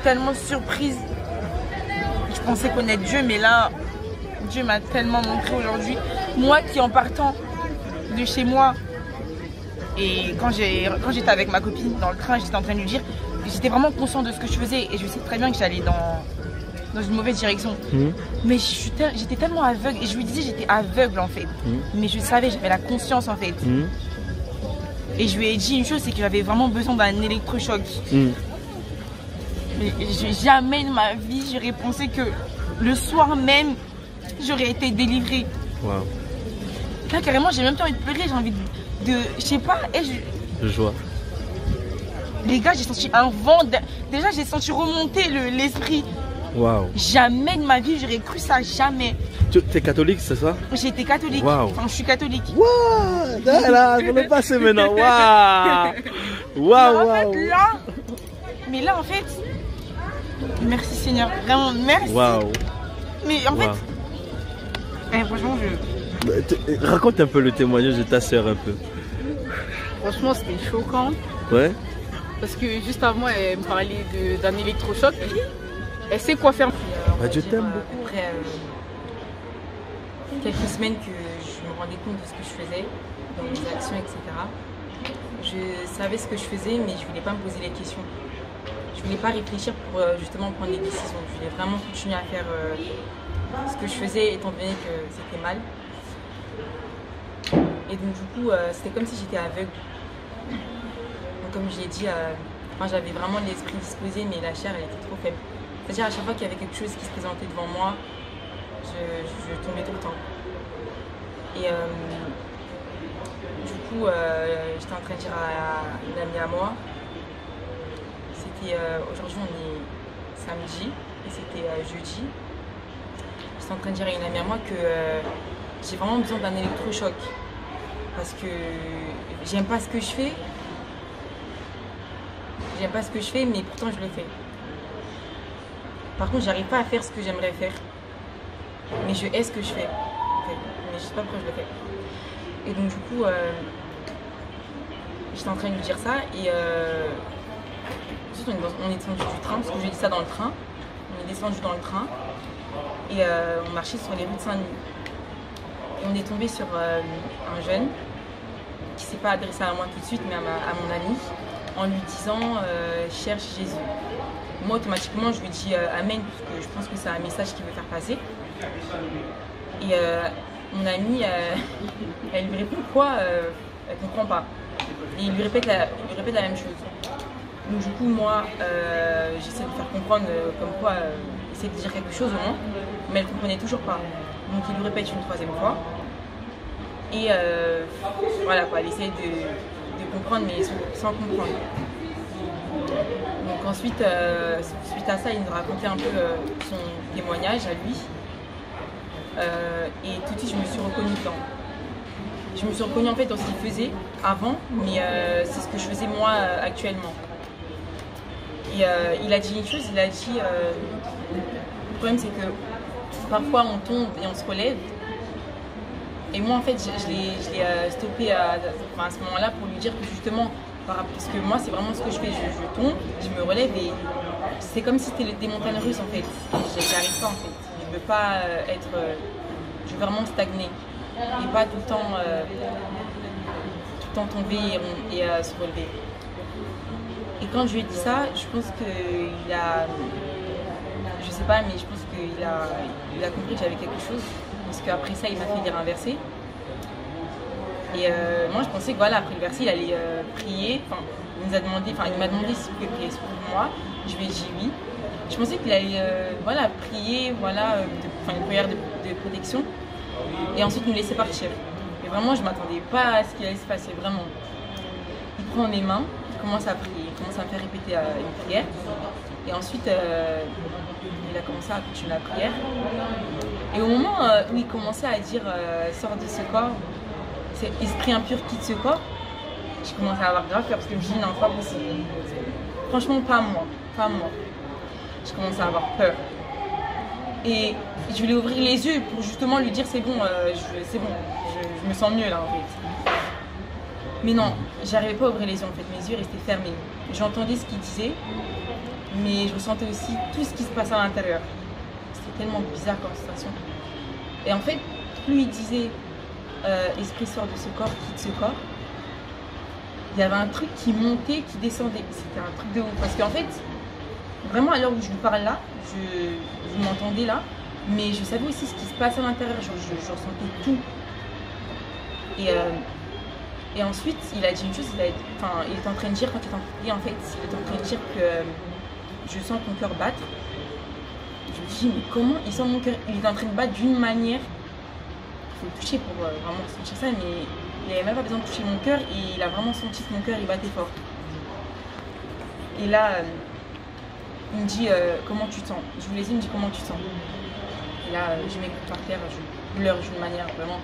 tellement surprise. Je pensais connaître Dieu, mais là, Dieu m'a tellement montré aujourd'hui. Moi qui en partant de chez moi, et quand j'étais avec ma copine dans le train, j'étais en train de lui dire, j'étais vraiment consciente de ce que je faisais et je sais très bien que j'allais dans une mauvaise direction. Mais j'étais tellement aveugle et je lui disais j'étais aveugle en fait. Mais je savais, j'avais la conscience en fait. Et je lui ai dit une chose, c'est que j'avais vraiment besoin d'un électrochoc. Mais jamais de ma vie j'aurais pensé que le soir même j'aurais été délivrée. Wow. Là carrément j'ai même pas envie de pleurer, j'ai envie de je sais pas, de joie. Les gars, j'ai senti un vent, déjà j'ai senti remonter l'esprit. Waouh. Jamais de ma vie j'aurais cru ça, jamais. Tu es catholique, c'est ça? J'ai été catholique, enfin je suis catholique. Waouh, là, on est passé maintenant, waouh. Waouh, waouh. Mais là en fait, merci Seigneur, vraiment merci. Waouh. Mais en fait, franchement raconte un peu le témoignage de ta soeur un peu. Franchement c'était choquant. Ouais. Parce que juste avant elle me parlait d'un électrochoc. Elle sait quoi faire. Je t'aime beaucoup. Après quelques semaines que je me rendais compte de ce que je faisais, dans mes actions, etc. Je savais ce que je faisais, mais je ne voulais pas me poser les questions. Je ne voulais pas réfléchir pour justement prendre des décisions. Je voulais vraiment continuer à faire ce que je faisais, étant donné que c'était mal. Et donc du coup, c'était comme si j'étais aveugle. Donc, comme je l'ai dit, j'avais vraiment l'esprit disposé, mais la chair, elle était trop faible. C'est-à-dire à chaque fois qu'il y avait quelque chose qui se présentait devant moi, je tombais tout le temps. Et du coup, j'étais en train de dire à une amie à moi, c'était aujourd'hui on est samedi et c'était jeudi. J'étais en train de dire à une amie à moi que j'ai vraiment besoin d'un électrochoc parce que j'aime pas ce que je fais. J'aime pas ce que je fais, mais pourtant je le fais. Par contre, j'arrive pas à faire ce que j'aimerais faire. Mais je hais ce que je fais. En fait. Mais je sais pas pourquoi je le fais. Et donc du coup, j'étais en train de lui dire ça. Et ensuite, on est descendu du train, parce que j'ai dit ça dans le train. On est descendu dans le train. Et on marchait sur les rues de Saint-Denis. Et on est tombé sur un jeune qui s'est pas adressé à moi tout de suite, mais à mon ami, en lui disant cherche Jésus. Moi automatiquement je lui dis Amen, parce que je pense que c'est un message qu'il veut faire passer. Et mon amie, elle lui répond quoi, elle comprend pas. Et il lui répète la même chose. Donc du coup moi j'essaie de faire comprendre comme quoi essayer de dire quelque chose au moins, mais elle comprenait toujours pas. Donc il lui répète une troisième fois. Et voilà quoi, elle essaie de comprendre mais sans comprendre. Donc ensuite, suite à ça, il nous racontait un peu son témoignage à lui. Et tout de suite, je me suis reconnue dedans. Je me suis reconnue en fait dans ce qu'il faisait avant, mais c'est ce que je faisais moi actuellement. Et il a dit une chose, il a dit le problème c'est que parfois on tombe et on se relève. Et moi en fait, je l'ai stoppé à ce moment-là pour lui dire que justement, parce que moi c'est vraiment ce que je fais, je tombe, je me relève et c'est comme si c'était des montagnes russes en fait. J'y arrive pas en fait, je veux pas je veux vraiment stagner et pas tout le temps tomber et se relever. Et quand je lui ai dit ça, je pense qu'il a, je sais pas, mais je pense qu'il a compris que j'avais quelque chose, parce qu'après ça il m'a fait lire un verset. Et moi je pensais que voilà, après le verset il allait prier, il m'a demandé s'il pouvait prier pour moi, je lui ai dit oui. Je pensais qu'il allait voilà, prier, voilà, une prière de protection et ensuite nous laisser partir. Et vraiment je ne m'attendais pas à ce qu'il allait se passer, vraiment. Il prend mes mains, il commence à prier, il commence à me faire répéter une prière et ensuite il a commencé à continuer la prière. Et au moment où il commençait à dire sors de ce corps, c'est esprit impur quitte ce corps, j'ai commencé à avoir grave peur parce que je me suis dit non, pas possible. Franchement, pas moi. J'ai commencé à avoir peur. Et je voulais ouvrir les yeux pour justement lui dire c'est bon, je me sens mieux là en fait. Mais non, j'arrivais pas à ouvrir les yeux en fait, mes yeux restaient fermés. J'entendais ce qu'il disait, mais je ressentais aussi tout ce qui se passait à l'intérieur. C'était tellement bizarre comme sensation. Et en fait, plus il disait esprit sort de ce corps, quitte ce corps, il y avait un truc qui montait, qui descendait. C'était un truc de ouf. Parce qu'en fait, vraiment à l'heure où je vous parle là, vous m'entendez là, mais je savais aussi ce qui se passe à l'intérieur. Je ressentais tout. Et ensuite, il a dit une chose, il était en train de dire, quand il était en train de prier, en fait, il était en train de dire que je sens ton cœur battre. Je me dis, mais comment il sent mon cœur? Il est en train de battre d'une manière, il faut le toucher pour vraiment sentir ça, mais il n'avait même pas besoin de toucher mon cœur et il a vraiment senti que mon cœur il battait fort. Et là, il me dit, comment tu te sens? Je vous l'ai dit, il me dit, comment tu te sens? Et là, je m'écoute par terre, je pleure d'une manière vraiment.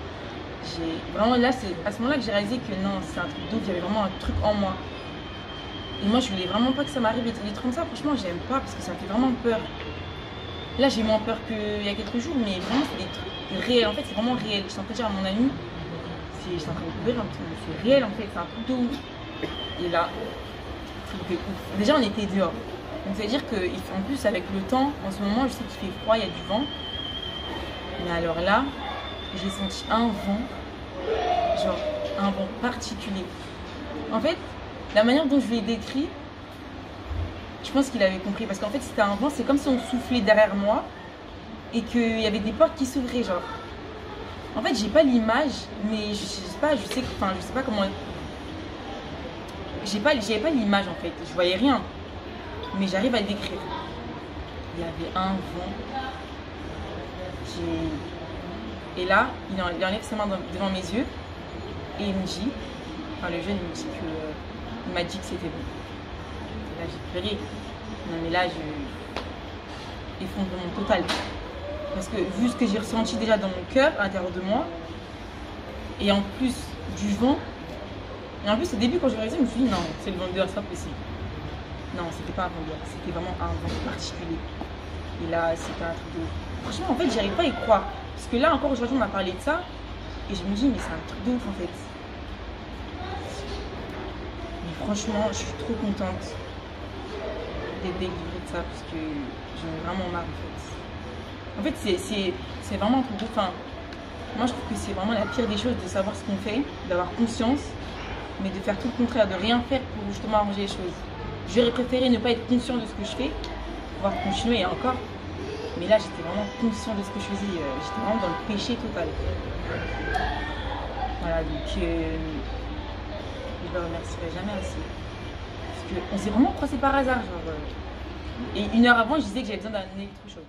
Vraiment là, c'est à ce moment-là que j'ai réalisé que non, c'est un truc d'autre, il y avait vraiment un truc en moi. Et moi, je voulais vraiment pas que ça m'arrive des trucs comme ça. Franchement, j'aime pas parce que ça me fait vraiment peur. Là, j'ai moins peur qu'il y a quelques jours, mais vraiment, c'est des trucs réels. En fait, c'est vraiment réel. Je suis en train de dire à mon ami, je suis en train de courir un peu, c'est réel en fait, c'est un truc de ouf. Et là, truc de ouf. Déjà, on était dehors. Donc, ça veut dire qu'en plus, avec le temps, en ce moment, je sais qu'il fait froid, il y a du vent. Mais alors là, j'ai senti un vent, genre un vent particulier. En fait, la manière dont je l'ai décrit, je pense qu'il avait compris. Parce qu'en fait, c'était un vent, c'est comme si on soufflait derrière moi et qu'il y avait des portes qui s'ouvraient, genre. En fait, j'ai pas l'image, mais je sais pas comment. J'avais pas l'image en fait, je voyais rien. Mais j'arrive à le décrire. Il y avait un vent qui. Et là, il enlève ses mains devant mes yeux et il me dit, le jeune il me dit il m'a dit que c'était bon. Et là j'ai pleuré. Non mais là effondrement total. Parce que vu ce que j'ai ressenti déjà dans mon cœur, à l'intérieur de moi, et en plus du vent, et en plus au début quand j'ai réalisé, je me suis dit non, c'est le vent dehors, c'est pas possible. Non, c'était pas un vent dehors, c'était vraiment un vent particulier. Et là, c'était un truc de... Franchement, en fait, j'arrive pas à y croire. Parce que là, encore aujourd'hui, on a parlé de ça. Et je me dis, mais c'est un truc de ouf, en fait. Mais franchement, je suis trop contente d'être délivrée de ça. Parce que j'en ai vraiment marre, en fait. En fait, c'est vraiment un truc de... Enfin, moi, je trouve que c'est vraiment la pire des choses de savoir ce qu'on fait, d'avoir conscience, mais de faire tout le contraire, de rien faire pour justement arranger les choses. J'aurais préféré ne pas être conscient de ce que je fais, pouvoir continuer et encore. Mais là, j'étais vraiment conscient de ce que je faisais. J'étais vraiment dans le péché total. Voilà, donc je le remercierai jamais assez. Parce qu'on s'est vraiment croisés par hasard. Genre, et une heure avant, je disais que j'avais besoin d'un électrochoc.